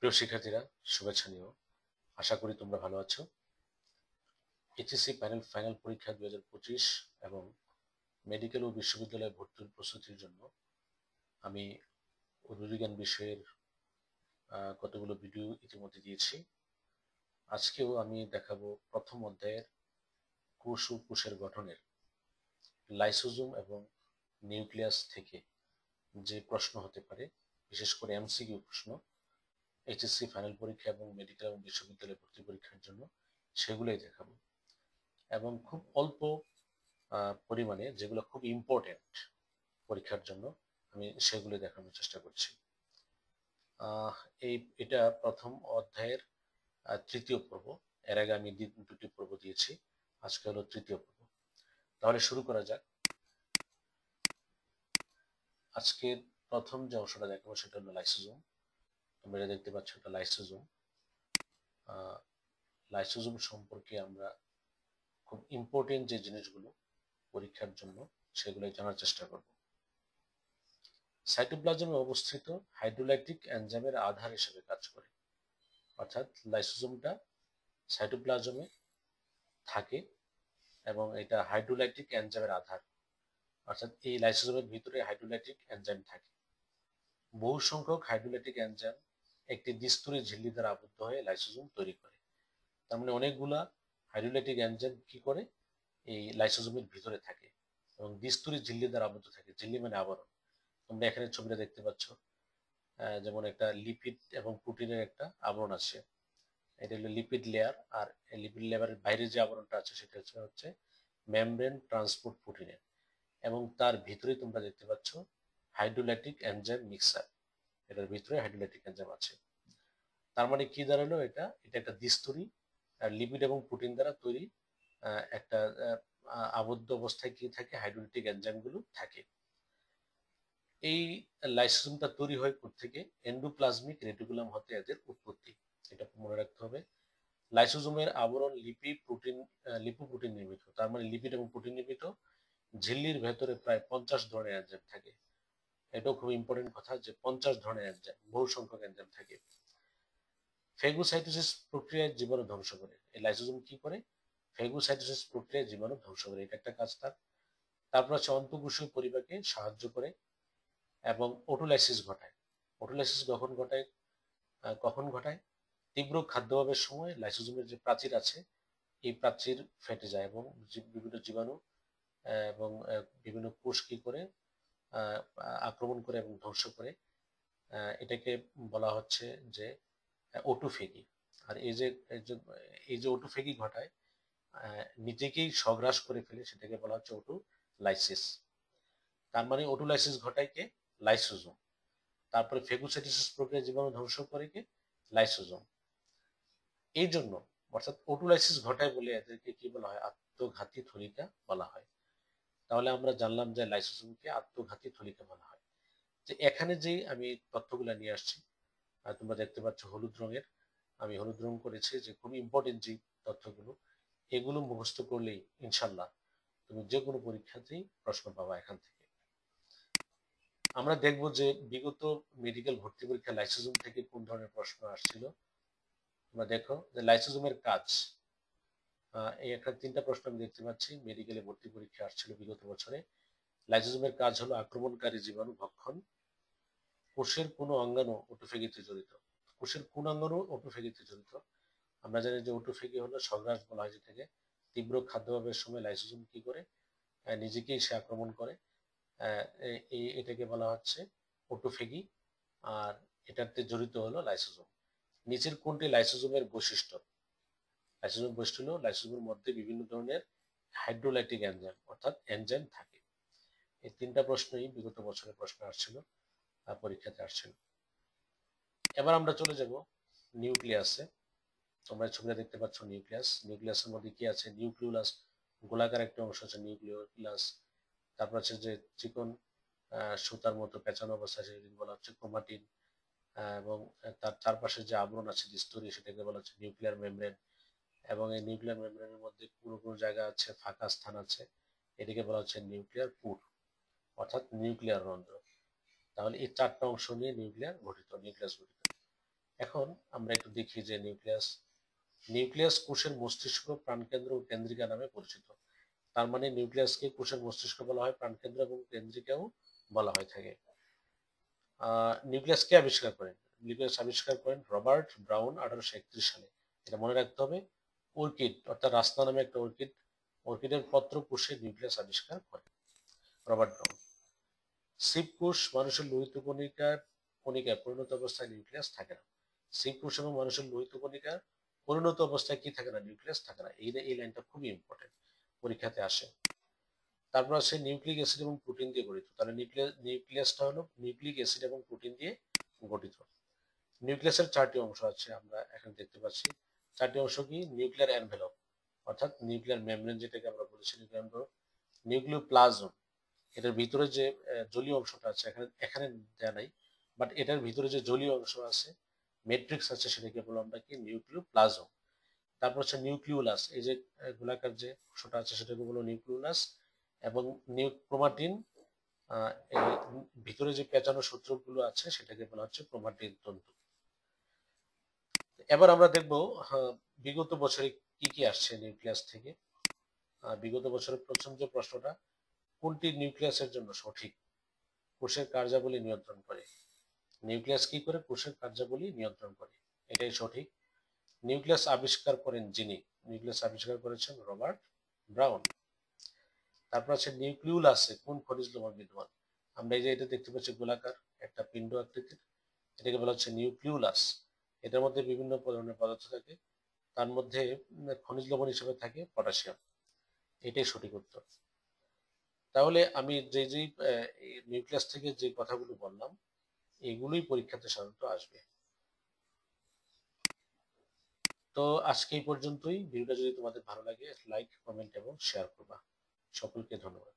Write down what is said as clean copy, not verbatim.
প্রিয় শিক্ষার্থীরা, শুভেচ্ছা নিও। আশা করি তোমরা ভালো আছো। এইচএসসি ফাইনাল পরীক্ষা 2025 এবং মেডিকেল ও বিশ্ববিদ্যালয়ে ভর্তির প্রস্তুতির জন্য আমি উদ্ভিদবিজ্ঞান বিষয়ের কতগুলো ভিডিও ইতিমধ্যে দিয়েছি। আজকেও আমি দেখাবো প্রথম অধ্যায়ের কোষ ও কোষের গঠনের লাইসোজোম এবং নিউক্লিয়াস থেকে যে প্রশ্ন হতে পারে, বিশেষ করে এমসিকিউ প্রশ্ন এইচএসসি ফাইনাল পরীক্ষা এবং মেডিকেল এবং বিশ্ববিদ্যালয় ভর্তি পরীক্ষার জন্য, সেগুলোই দেখাবো। এবং খুব অল্প পরিমাণে যেগুলো খুব ইম্পর্টেন্ট পরীক্ষার জন্য আমি সেগুলো দেখানোর চেষ্টা করছি। এটা প্রথম অধ্যায়ের তৃতীয় পর্ব। এর আগে আমি দুটি পর্ব দিয়েছি, আজকে হলো তৃতীয় পর্ব। তাহলে শুরু করা যাক। আজকের প্রথম যে অংশটা দেখাবো সেটা হলো লাইসোজোম। তোমরা এটা দেখতে পাচ্ছ, এটা লাইসোজোম। লাইসোজোম সম্পর্কে আমরা খুব ইম্পর্টেন্ট যে জিনিসগুলো পরীক্ষার জন্য সেগুলো জানার চেষ্টা করব। সাইটোপ্লাজমে অবস্থিত হাইড্রোলাইটিক এনজাইমের আধার হিসেবে কাজ করে, অর্থাৎ লাইসোজোমটা সাইটোপ্লাজমে থাকে এবং এটা হাইড্রোলাইটিক এনজাইমের আধার, অর্থাৎ এই লাইসোজোমের ভিতরে হাইড্রোলাইটিক এনজাইম থাকে। বহু সংখ্যক হাইড্রোলাইটিক এনজাইম একটি দ্বিস্তরী ঝিল্লি দ্বারা আবদ্ধ হয়ে লাইসোজোম তৈরি করে। তার মানে অনেকগুলা হাইড্রোলাইটিক এনজাইম কি করে, এই লাইসোজোমের ভিতরে থাকে এবং দ্বিস্তরী ঝিল্লি দ্বারা আবদ্ধ থাকে। ঝিল্লি মানে আবরণ। তোমরা এখানে ছবিটা দেখতে পাচ্ছ, যেমন একটা লিপিড এবং প্রোটিনের একটা আবরণ আছে, এটা হলো লিপিড লেয়ার। আর এই লিপিড লেয়ারের বাইরে যে আবরণটা আছে সেটা হচ্ছে মেমব্রেন ট্রান্সপোর্ট প্রোটিনের, এবং তার ভিতরে তোমরা দেখতে পাচ্ছ হাইড্রোলাইটিক এনজাইম মিক্সার। এটার ভিতরে হাইড্রোলাইটিক এনজাইম আছে। তার মানে কি দাঁড়ালো, এটা একটা দ্বিস্তরী লিপিড এবং প্রোটিন দ্বারা তৈরি একটা আবদ্ধ অবস্থায় কি থাকে, হাইড্রোলাইটিক এনজাইম গুলো থাকে। এই লাইসোজোমটা তৈরি হয় থেকে এন্ডোপ্লাজমিক রেটিকুলাম হতে এদের উৎপত্তি, এটা মনে রাখতে হবে। লাইসোজোমের আবরণ লিপোপ্রোটিন নির্মিত, তার মানে লিপিড এবং প্রোটিন নির্মিত। ঝিল্লির ভেতরে প্রায় 50 ধরনের এনজাইম থাকে। এটাও খুব ইম্পর্টেন্ট কথা যে 50 ধরনের এনজাইম, বহু সংখ্যক এনজাইম থাকে। ফেগোসাইটোসিস প্রক্রিয়ায় জীবাণু ধ্বংস করে। এই লাইসোজোম কি করে, ফেগোসাইটোসিস প্রক্রিয়ায় জীবাণু ধ্বংস করে, এটা একটা কাজ তার। তারপর হচ্ছে অন্তঃকোষীয় পরিপাকে সাহায্য করে এবং অটোলাইসিস ঘটায়। অটোলাইসিস কখন ঘটায়? তীব্র খাদ্যাভাবের সময় লাইসোজোমের যে প্রাচীর আছে, এই প্রাচীর ফেটে যায় এবং বিভিন্ন জীবাণু এবং বিভিন্ন কোষ কি করে আক্রমণ করে এবং ধ্বংস করে। এটাকে বলা হচ্ছে যে অটোফেগি। আর এই যে অটোফেগি ঘটায়, নিজেকেই স্বগ্রাস করে ফেলে, সেটাকে বলা হচ্ছে অটোলাইসিস। তার মানে অটোলাইসিস ঘটায় কে? লাইসোজোম। তারপরে ফেগোসাইটোসিস প্রক্রিয়া জীবাণু ধ্বংস করে কে? লাইসোজোম। এই জন্য অর্থাৎ অটোলাইসিস ঘটায় বলে এদেরকে কি বলা হয়? আত্মঘাতী থলিকা বলা হয়। তাহলে আমরা জানলাম যে লাইসোজোমকে আত্মঘাতী থলিকা বলা হয়। যে এখানে যে আমি তথ্যগুলো নিয়ে আসছি, তোমরা দেখতে পাচ্ছ হলুদ রঙের, আমি হলুদ রং করেছি যে খুব ইম্পর্টেন্ট যে তথ্যগুলো, এগুলো মুখস্থ করলেই ইনশাল্লাহ তুমি যে কোনো পরীক্ষাতেই প্রশ্ন পাবা এখান থেকে। আমরা দেখব যে বিগত মেডিকেল ভর্তি পরীক্ষা লাইসোজোম থেকে কোন ধরনের প্রশ্ন আসছিল। তোমরা দেখো যে লাইসোজোমের কাজ, এই একটা 3টা প্রশ্ন আমি দেখতে পাচ্ছি মেডিকেলে ভর্তি পরীক্ষা আসছিল বিগত বছরে। লাইসোজোমের কাজ হলো আক্রমণকারী জীবাণু ভক্ষণ। কোষের কোন অঙ্গাণু অটোফেগিতে জড়িত? কোষের কোন অঙ্গাণু অটোফেগিতে জড়িত? আমরা জানি যে অটোফেগি হলো স্বগ্রাস বলা হয় যেটাকে। তীব্র খাদ্যাভাবের সময় লাইসোজোম কি করে, নিজেকেই সে আক্রমণ করে, এটাকে বলা হচ্ছে অটোফেগি। আর এটাতে জড়িত হলো লাইসোজোম। নিচের কোনটি লাইসোজোমের বৈশিষ্ট্য? লাইসোজোমের বৈশিষ্ট্য হলো লাইসোজোমের মধ্যে বিভিন্ন ধরনের হাইড্রোলাইটিক এনজাইম অর্থাৎ এনজাইম থাকে। এই 3টা প্রশ্নই বিগত বছরের প্রশ্ন আসছিল, পরীক্ষাতে আসছিল। এবার আমরা চলে যাব নিউক্লিয়াসে। তোমরা ছবিটা দেখতে পাচ্ছ নিউক্লিয়াস। নিউক্লিয়াসের মধ্যে কি আছে? নিউক্লিওলাস, গোলাকার একটা অংশ আছে নিউক্লিওলাস। তারপর আছে যে চিকন সুতার মতো পেঁচানো অবস্থা আছে, সেটাকে বলা হচ্ছে ক্রোমাটিন। এবং তার চারপাশে যে আবরণ আছে দ্বিস্তরী, সেটাকে বলা হচ্ছে নিউক্লিয়ার মেমব্রেন। এবং এই নিউক্লিয়ার মেমব্রেনের মধ্যে কোনো কোনো জায়গা আছে ফাঁকা স্থান আছে, এটাকে বলা হচ্ছে নিউক্লিয়ার পুর অর্থাৎ নিউক্লিয়ার রন্ধ্র। তাহলে এই 4টা অংশ নিয়ে নিউক্লিয়াস গঠিত। এখন আমরা একটু দেখি যে নিউক্লিয়াস কোষের মস্তিষ্ক, প্রাণকেন্দ্র ও কেন্দ্রিকা নামে পরিচিত। তার মানে নিউক্লিয়াসকে কোষের মস্তিষ্ক বলা হয়, প্রাণকেন্দ্র এবং কেন্দ্রিকাও বলা হয়ে থাকে। নিউক্লিয়াস কে আবিষ্কার করেন? নিউক্লিয়াস আবিষ্কার করেন রবার্ট ব্রাউন 1831 সালে। এটা মনে রাখতে হবে। অর্কিড অর্থাৎ রাস্তা নামে একটা অর্কিডের পত্র কোষে নিউক্লিয়াস আবিষ্কার করেন রবার্ট ব্রাউন। সিপ কোষ মানুষের লোহিত কণিকায় পরিণত অবস্থায় নিউক্লিয়াস থাকে না। সিপ কোষ এবং মানুষের লোহিত কণিকার পরিণত অবস্থায় কি থাকে না? নিউক্লিয়াস থাকে না। এই লাইনটা খুবই ইম্পর্টেন্ট, পরীক্ষাতে আসে। তারপর আছে নিউক্লিক অ্যাসিড এবং প্রোটিন দিয়ে গঠিত। তাহলে নিউক্লিয়াসটা হলো নিউক্লিক অ্যাসিড এবং প্রোটিন দিয়ে গঠিত। নিউক্লিয়াসের 4টি অংশ আছে, আমরা এখন দেখতে পাচ্ছি। 4টি অংশ কি? নিউক্লিয়ার এনভেলপ অর্থাৎ নিউক্লিয়ার মেমব্রেন, যেটাকে আমরা বলেছি নিউক্লিয়ার এনভেলপ। নিউক্লিওপ্লাজম, এটার ভিতরে যে জলীয় অংশটা আছে, এখানে এখানে দেয়া নাই, বাট এটার ভিতরে যে জলীয় অংশ আছে, ম্যাট্রিক্স আছে, সেটাকে বলবো আমরা কি? নিউক্লিওপ্লাজম। তারপর হচ্ছে নিউক্লিওলাস, এই যে গোলাকার যে অংশটা আছে সেটাকে বলবো নিউক্লিওলাস। এবং ক্রোমাটিন, এই ভিতরে যে পেঁচানো সূত্রগুলো আছে সেটাকে বলা হচ্ছে ক্রোমাটিন তন্তু। এবার আমরা দেখব বিগত বছরে কি কি আসছে নিউক্লিয়াস থেকে। বিগত বছরের প্রথম যে প্রশ্নটা, কোনটি নিউক্লিয়াসের জন্য সঠিক? কোষের কার্যাবলী নিয়ন্ত্রণ করে। নিউক্লিয়াস কি করে? কোষের কার্যাবলী নিয়ন্ত্রণ করে, এটাই সঠিক। নিউক্লিয়াস আবিষ্কার করেন যিনি? নিউক্লিয়াস আবিষ্কার করেছেন রবার্ট ব্রাউন। তারপর আছে নিউক্লিওলাসে কোন খনিজ লবণ বিদ্যমান? আমরা এই যে এটা দেখতে পাচ্ছি গোলাকার একটা পিণ্ড আকৃতির, এটাকে বলা হচ্ছে নিউক্লিওলাস। এটার মধ্যে বিভিন্ন ধরনের পদার্থ থাকে, তার মধ্যে খনিজ লবণ হিসেবে থাকে পটাশিয়াম। এটাই সঠিক উত্তর। তাহলে আমি যে নিউক্লিয়াস থেকে যে কথাগুলো বললাম, এগুলোই পরীক্ষাতে সাধারণত আসবে। তো আজকে এই পর্যন্তই। ভিডিওটা যদি তোমাদের ভালো লাগে, লাইক, কমেন্ট এবং শেয়ার করবা। সকলকে ধন্যবাদ।